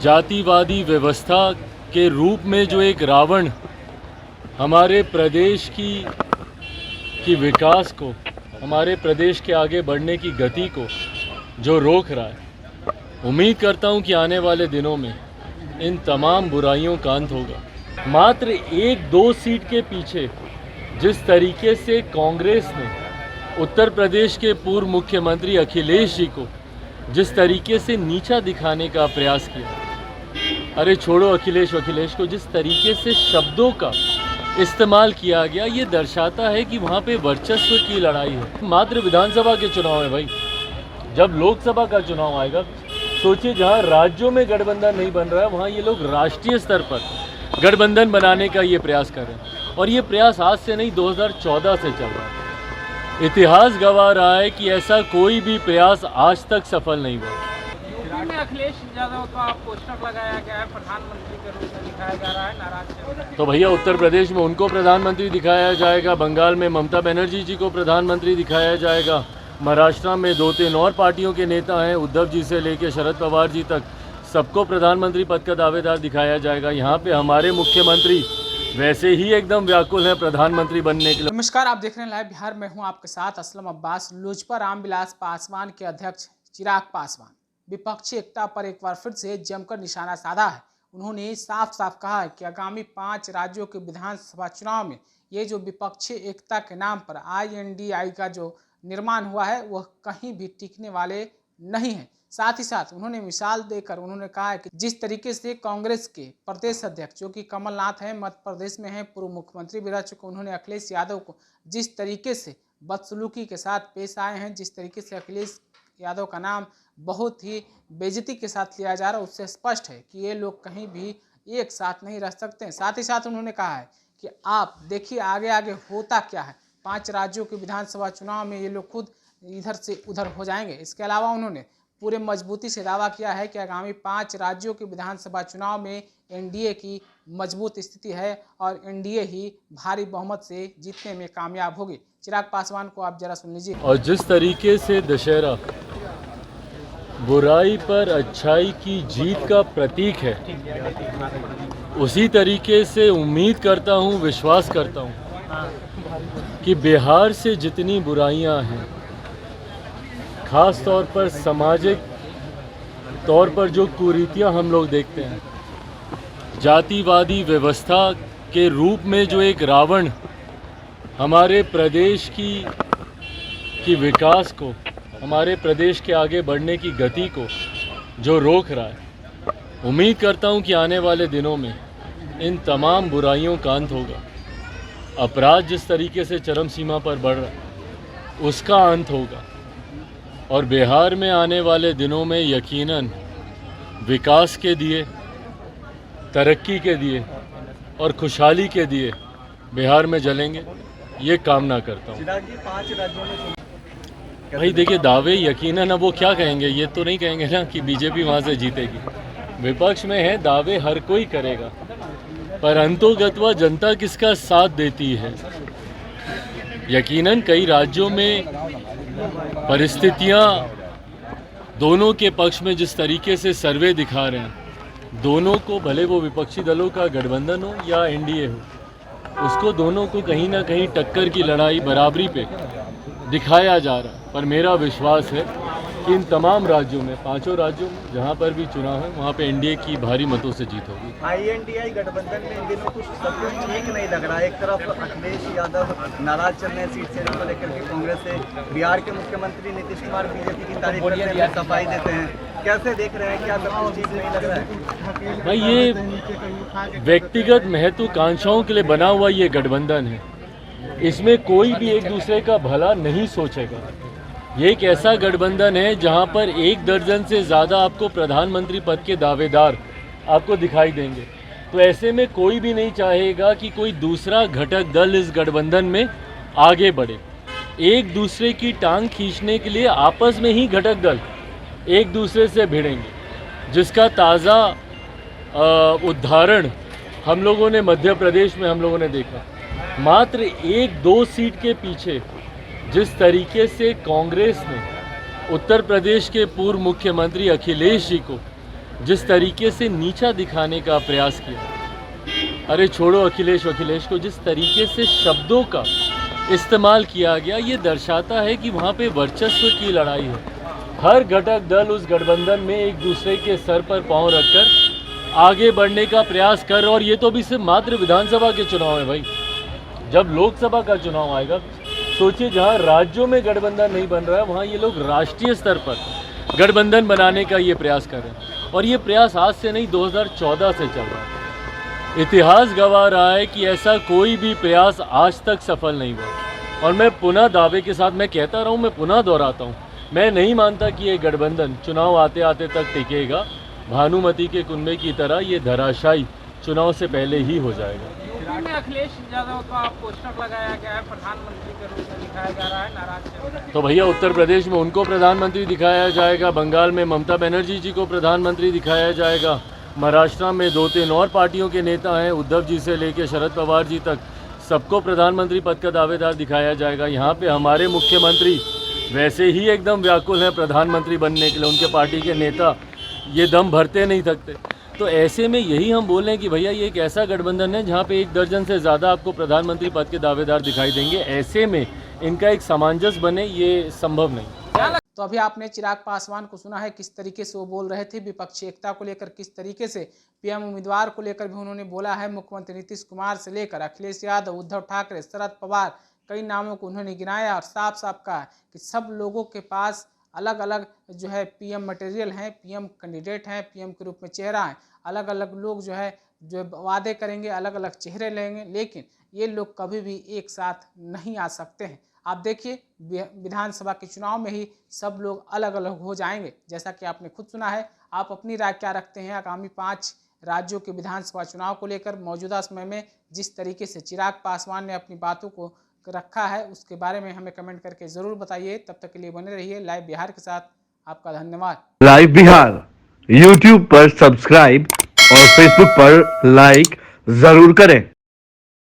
जातिवादी व्यवस्था के रूप में जो एक रावण हमारे प्रदेश की विकास को, हमारे प्रदेश के आगे बढ़ने की गति को जो रोक रहा है, उम्मीद करता हूं कि आने वाले दिनों में इन तमाम बुराइयों का अंत होगा। मात्र 1-2 सीट के पीछे जिस तरीके से कांग्रेस ने उत्तर प्रदेश के पूर्व मुख्यमंत्री अखिलेश जी को जिस तरीके से नीचा दिखाने का प्रयास किया, अरे छोड़ो अखिलेश को जिस तरीके से शब्दों का इस्तेमाल किया गया, ये दर्शाता है कि वहाँ पे वर्चस्व की लड़ाई है। मात्र विधानसभा के चुनाव है भाई, जब लोकसभा का चुनाव आएगा सोचिए, जहाँ राज्यों में गठबंधन नहीं बन रहा है वहाँ ये लोग राष्ट्रीय स्तर पर गठबंधन बनाने का ये प्रयास कर रहे हैं। और ये प्रयास आज से नहीं, 2014 से चल रहा है। इतिहास गवाह रहा है कि ऐसा कोई भी प्रयास आज तक सफल नहीं हुआ। में अखिलेश यादव का पोस्टर लगाया गया है, प्रधानमंत्री के रूप में दिखाया जा रहा है, नाराज। तो भैया उत्तर प्रदेश में उनको प्रधानमंत्री दिखाया जाएगा, बंगाल में ममता बनर्जी जी को प्रधानमंत्री दिखाया जाएगा, महाराष्ट्र में 2-3 और पार्टियों के नेता हैं, उद्धव जी से लेकर शरद पवार जी तक, सबको प्रधानमंत्री पद का दावेदार दिखाया जाएगा। यहाँ पे हमारे मुख्यमंत्री वैसे ही एकदम व्याकुल है प्रधानमंत्री बनने के लिए। नमस्कार, आप देख रहे हैं लाइव बिहार में हूँ आपके साथ असलम अब्बास। लोजपा रामविलास पासवान के अध्यक्ष चिराग पासवान विपक्षी एकता पर एक बार फिर से जमकर निशाना साधा है। उन्होंने साफ साफ कहा है कि आगामी 5 राज्यों के विधानसभा चुनाव में ये जो विपक्षी एकता के नाम पर INDI का जो निर्माण हुआ है वह कहीं भी टिकने वाले नहीं है। साथ ही साथ उन्होंने मिसाल देकर उन्होंने कहा है कि जिस तरीके से कांग्रेस के प्रदेश अध्यक्ष जो कि कमलनाथ हैं, मध्य प्रदेश में हैं, पूर्व मुख्यमंत्री भी रह चुके, उन्होंने अखिलेश यादव को जिस तरीके से बदसलूकी के साथ पेश आए हैं, जिस तरीके से अखिलेश यादव का नाम बहुत ही बेइज्जती के साथ लिया जा रहा है, उससे स्पष्ट है कि ये लोग कहीं भी एक साथ नहीं रह सकते हैं। साथ ही साथ उन्होंने कहा है कि आप देखिए आगे आगे होता क्या है, 5 राज्यों के विधानसभा चुनाव में ये लोग खुद इधर से उधर हो जाएंगे। इसके अलावा उन्होंने पूरे मजबूती से दावा किया है कि आगामी 5 राज्यों के विधानसभा चुनाव में NDA की मजबूत स्थिति है और NDA ही भारी बहुमत से जीतने में कामयाब होगी। चिराग पासवान को आप जरा सुन लीजिए। और जिस तरीके से दशहरा बुराई पर अच्छाई की जीत का प्रतीक है, उसी तरीके से उम्मीद करता हूँ, विश्वास करता हूँ कि बिहार से जितनी बुराइयां हैं, खास तौर पर सामाजिक तौर पर जो कुरीतियां हम लोग देखते हैं, जातिवादी व्यवस्था के रूप में जो एक रावण हमारे प्रदेश की विकास को, हमारे प्रदेश के आगे बढ़ने की गति को जो रोक रहा है, उम्मीद करता हूं कि आने वाले दिनों में इन तमाम बुराइयों का अंत होगा। अपराध जिस तरीके से चरम सीमा पर बढ़ रहा है उसका अंत होगा और बिहार में आने वाले दिनों में यकीनन विकास के दिए, तरक्की के दिए और खुशहाली के दिए बिहार में जलेंगे, ये कामना करता हूँ। भाई देखिए, दावे यकीनन अब वो क्या कहेंगे, ये तो नहीं कहेंगे ना कि बीजेपी वहाँ से जीतेगी। विपक्ष में है, दावे हर कोई करेगा, पर अंतोगत्वा जनता किसका साथ देती है। यकीनन कई राज्यों में परिस्थितियां दोनों के पक्ष में जिस तरीके से सर्वे दिखा रहे हैं, दोनों को, भले वो विपक्षी दलों का गठबंधन हो या NDA हो, उसको दोनों को कहीं ना कहीं टक्कर की लड़ाई बराबरी पे दिखाया जा रहा है। पर मेरा विश्वास है कि इन तमाम राज्यों में, 5 राज्यों में जहाँ पर भी चुनाव है वहाँ पे NDA की भारी मतों से जीत होगी। INDI गठबंधन में इन दिनों कुछ सब कुछ ठीक नहीं लग रहा है। एक तरफ अखिलेश यादव नाराज चल रहे हैं सीट से को लेकर के कांग्रेस से, बिहार के मुख्यमंत्री नीतीश कुमार BJP की तारीफ करते हैं, सफाई देते हैं। कैसे देख रहे हैं, क्या सब कुछ ठीक नहीं लग रहा है? भाई ये व्यक्तिगत महत्वाकांक्षाओं के लिए बना हुआ ये गठबंधन है, इसमें कोई भी एक दूसरे का भला नहीं सोचेगा। ये एक ऐसा गठबंधन है जहां पर 1 दर्जन से ज़्यादा आपको प्रधानमंत्री पद के दावेदार आपको दिखाई देंगे। तो ऐसे में कोई भी नहीं चाहेगा कि कोई दूसरा घटक दल इस गठबंधन में आगे बढ़े। एक दूसरे की टांग खींचने के लिए आपस में ही घटक दल एक दूसरे से भिड़ेंगे, जिसका ताज़ा उदाहरण हम लोगों ने मध्य प्रदेश में हम लोगों ने देखा। मात्र 1-2 सीट के पीछे जिस तरीके से कांग्रेस ने उत्तर प्रदेश के पूर्व मुख्यमंत्री अखिलेश जी को जिस तरीके से नीचा दिखाने का प्रयास किया, अरे छोड़ो अखिलेश अखिलेश को जिस तरीके से शब्दों का इस्तेमाल किया गया, ये दर्शाता है कि वहाँ पे वर्चस्व की लड़ाई है। हर घटक दल उस गठबंधन में एक दूसरे के सर पर पांव रखकर आगे बढ़ने का प्रयास कर, और ये तो अभी सिर्फ मात्र विधानसभा के चुनाव है भाई। जब लोकसभा का चुनाव आएगा, सोचिए जहाँ राज्यों में गठबंधन नहीं बन रहा है, वहाँ ये लोग राष्ट्रीय स्तर पर गठबंधन बनाने का ये प्रयास कर रहे हैं। और ये प्रयास आज से नहीं, 2014 से चल रहा है। इतिहास गवाह रहा है कि ऐसा कोई भी प्रयास आज तक सफल नहीं हुआ। और मैं पुनः दावे के साथ मैं कहता रहा हूँ, मैं पुनः दोहराता हूँ, मैं नहीं मानता कि ये गठबंधन चुनाव आते आते तक टिकेगा। भानुमति के कुंबे की तरह ये धराशायी चुनाव से पहले ही हो जाएगा। यूपी में अखिलेश यादव का पोस्टर लगाया गया है, प्रधानमंत्री के रूप में दिखाया जा रहा है, नाराज चल रहे हैं। तो भैया उत्तर प्रदेश में उनको प्रधानमंत्री दिखाया जाएगा, बंगाल में ममता बनर्जी जी को प्रधानमंत्री दिखाया जाएगा, महाराष्ट्र में 2-3 और पार्टियों के नेता हैं, उद्धव जी से लेकर शरद पवार जी तक, सबको प्रधानमंत्री पद का दावेदार दिखाया जाएगा। यहाँ पे हमारे मुख्यमंत्री वैसे ही एकदम व्याकुल हैं प्रधानमंत्री बनने के लिए, उनके पार्टी के नेता ये दम भरते नहीं थकते। तो ऐसे में यही हम बोल रहे हैं कि भैया ये एक ऐसा गठबंधन है जहाँ पे 1 दर्जन से ज़्यादा आपको प्रधानमंत्री पद के दावेदार दिखाई देंगे। ऐसे में इनका एक सामंजस्य बने, ये संभव नहीं। तो अभी आपने चिराग पासवान को सुना है किस तरीके से वो बोल रहे थे, विपक्षी एकता को लेकर किस तरीके से, पीएम उम्मीदवार को लेकर भी उन्होंने बोला है। मुख्यमंत्री नीतीश कुमार से लेकर अखिलेश यादव, उद्धव ठाकरे, शरद पवार, कई नामों को उन्होंने गिनाया और साफ साफ कहा कि सब लोगों के पास अलग अलग जो है पीएम मटेरियल हैं, पीएम कैंडिडेट हैं, पीएम के रूप में चेहरा है। अलग अलग लोग जो वादे करेंगे, अलग अलग चेहरे लेंगे, लेकिन ये लोग कभी भी एक साथ नहीं आ सकते हैं। आप देखिए विधानसभा के चुनाव में ही सब लोग अलग अलग हो जाएंगे, जैसा कि आपने खुद सुना है। आप अपनी राय क्या रखते हैं आगामी 5 राज्यों के विधानसभा चुनाव को लेकर? मौजूदा समय में जिस तरीके से चिराग पासवान ने अपनी बातों को रखा है, उसके बारे में हमें कमेंट करके ज़रूर बताइए। तब तक के लिए बने रहिए लाइव बिहार के साथ। आपका धन्यवाद। लाइव बिहार यूट्यूब पर सब्सक्राइब और फेसबुक पर लाइक जरूर करें।